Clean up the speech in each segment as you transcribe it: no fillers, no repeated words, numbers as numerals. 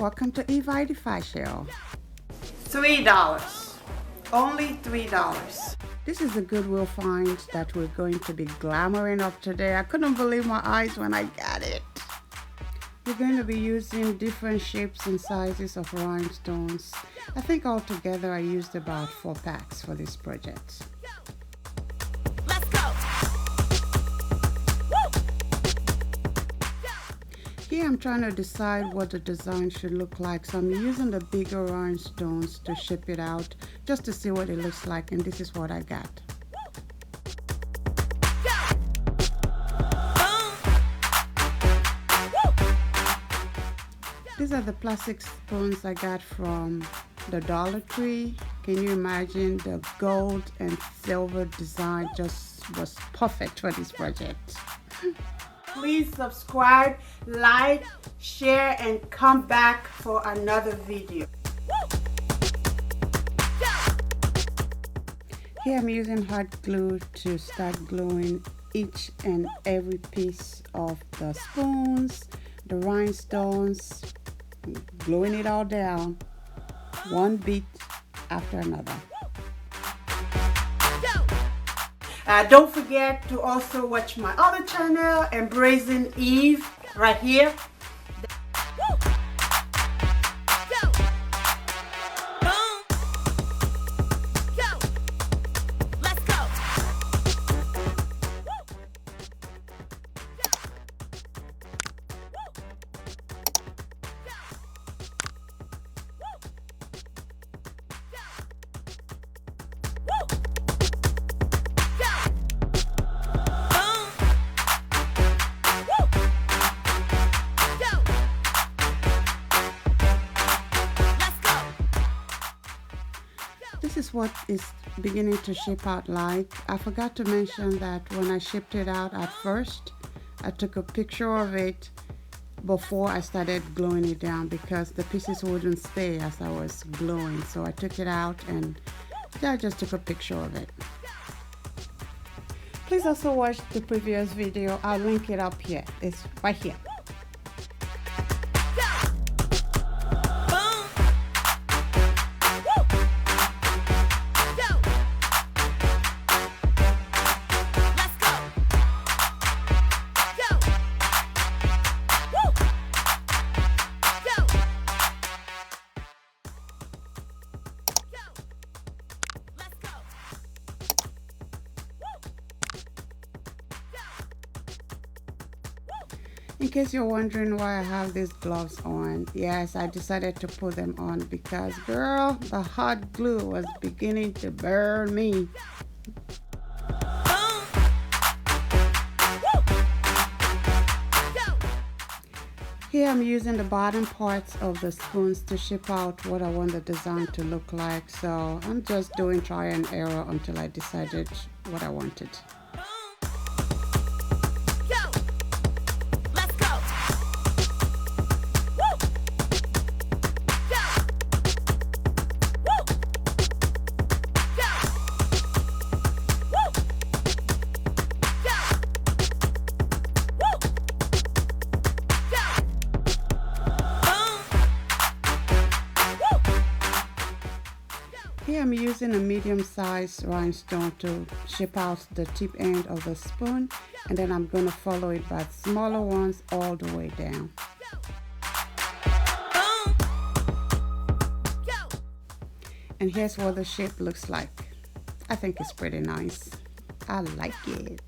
welcome to Evify Show. $3. Only $3. This is the Goodwill find that we're going to be glamoring up today. I couldn't believe my eyes when I got it. We're going to be using different shapes and sizes of rhinestones. I think altogether I used about 4 packs for this project. Here I'm trying to decide what the design should look like, so I'm using the bigger rhinestones to shape it out just to see what it looks like, and this is what I got. These are the plastic spoons I got from the Dollar Tree. Can you imagine? The gold and silver design just was perfect for this project. Please subscribe, like, share, and come back for another video. Here I'm using hot glue to start gluing each and every piece of the spoons, the rhinestones, gluing it all down, one beat after another. Don't forget to also watch my other channel, Embracing Eve, right here. This is what is beginning to shape out like. I forgot to mention that when I shipped it out at first, I took a picture of it before I started gluing it down because the pieces wouldn't stay as I was gluing. So I took it out and I just took a picture of it. Please also watch the previous video. I'll link it up here. It's right here. In case you're wondering why I have these gloves on, yes, I decided to put them on because, girl, the hot glue was beginning to burn me. Here I'm using the bottom parts of the spoons to shape out what I want the design to look like. So I'm just doing try and error until I decided what I wanted. Here I'm using a medium-sized rhinestone to shape out the tip end of the spoon, and then I'm going to follow it by smaller ones all the way down. And here's what the shape looks like. I think it's pretty nice. I like it.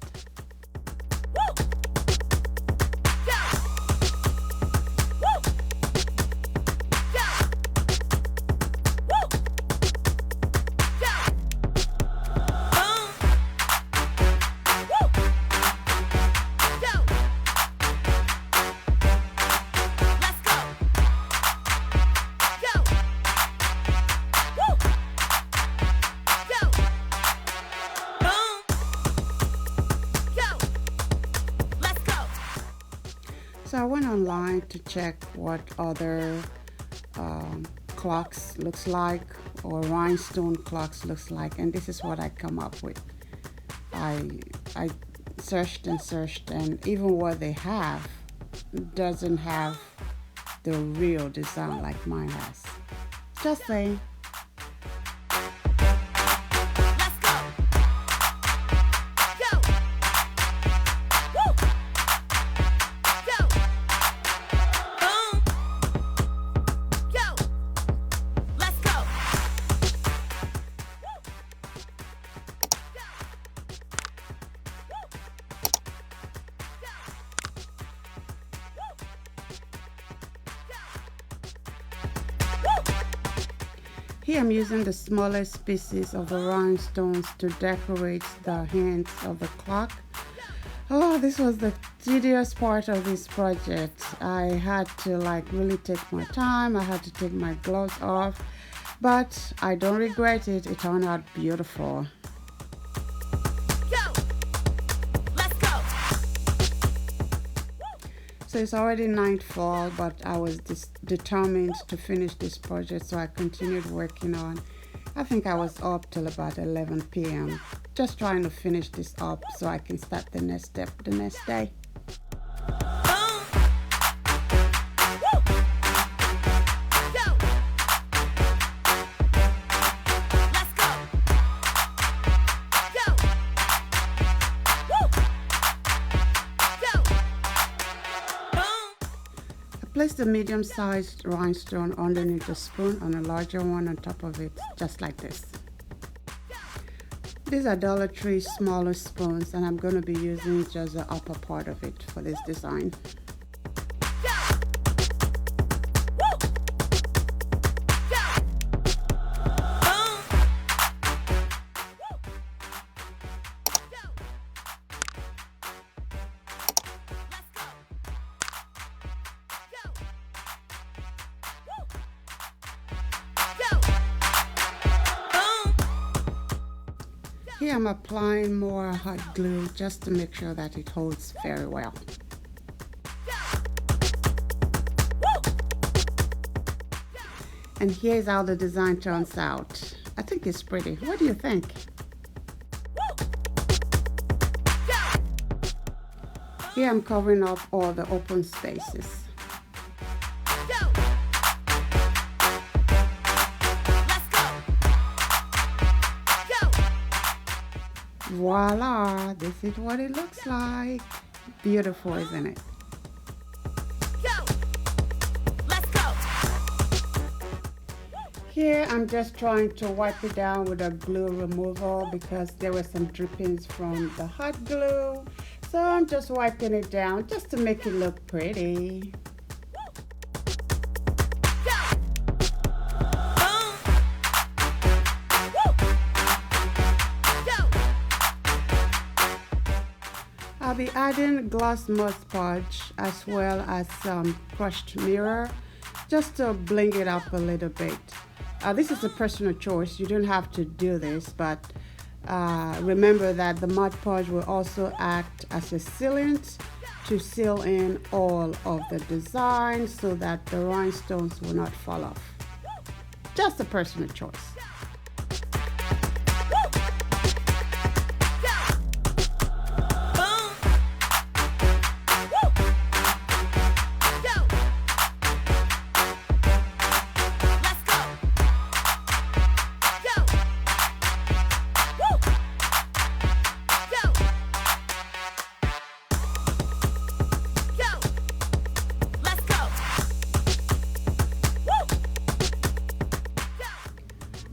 So I went online to check what other clocks looks like, or rhinestone clocks looks like, and this is what I come up with. I searched and searched, and even what they have doesn't have the real design like mine has. Just saying. Here I'm using the smallest pieces of the rhinestones to decorate the hands of the clock. Oh, this was the tedious part of this project. I had to really take my time. I had to take my gloves off, but I don't regret it. It turned out beautiful. So it's already nightfall, but I was determined to finish this project, so I continued working on. I think I was up till about 11 p.m. just trying to finish this up so I can start the next step the next day. Place the medium-sized rhinestone underneath the spoon and a larger one on top of it, just like this. These are Dollar Tree smaller spoons, and I'm going to be using just the upper part of it for this design. Here I'm applying more hot glue just to make sure that it holds very well. And here's how the design turns out. I think it's pretty. What do you think? Here I'm covering up all the open spaces. Voila, this is what it looks like. Beautiful, isn't it? Here I'm just trying to wipe it down with a glue removal because there were some drippings from the hot glue. So I'm just wiping it down just to make it look pretty. I'll be adding gloss Mod Podge as well as some crushed mirror just to bling it up a little bit. This is a personal choice. You don't have to do this, but remember that the Mod Podge will also act as a sealant to seal in all of the design so that the rhinestones will not fall off. Just a personal choice.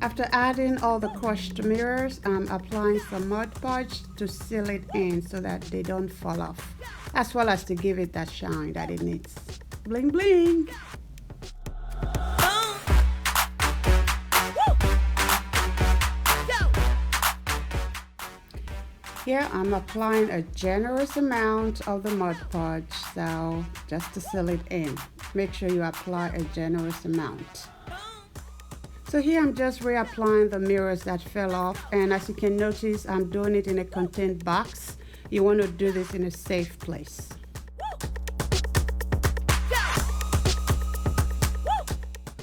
After adding all the crushed mirrors, I'm applying some Mod Podge to seal it in so that they don't fall off, as well as to give it that shine that it needs. Bling bling! Here I'm applying a generous amount of the Mod Podge, so just to seal it in. Make sure you apply a generous amount. So here I'm just reapplying the mirrors that fell off, and as you can notice, I'm doing it in a contained box. You want to do this in a safe place.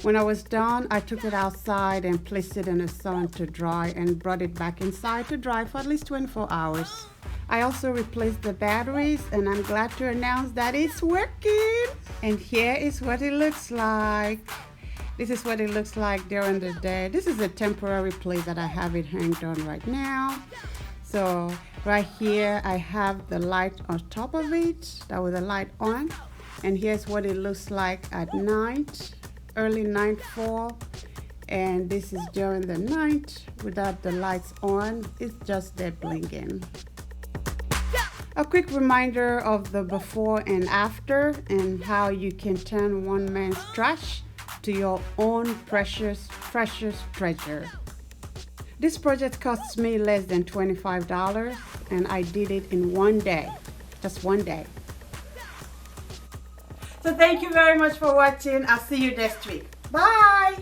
When I was done, I took it outside and placed it in the sun to dry and brought it back inside to dry for at least 24 hours. I also replaced the batteries, and I'm glad to announce that it's working. And here is what it looks like. This is what it looks like during the day. This is a temporary place that I have it hanged on right now. So right here I have the light on top of it. That was the light on. And here's what it looks like at night, early nightfall. And this is during the night without the lights on. It's just there blinking. A quick reminder of the before and after and how you can turn one man's trash to your own precious treasure. This project costs me less than $25 and I did it in one day, just one day. So thank you very much for watching. I'll see you next week. Bye.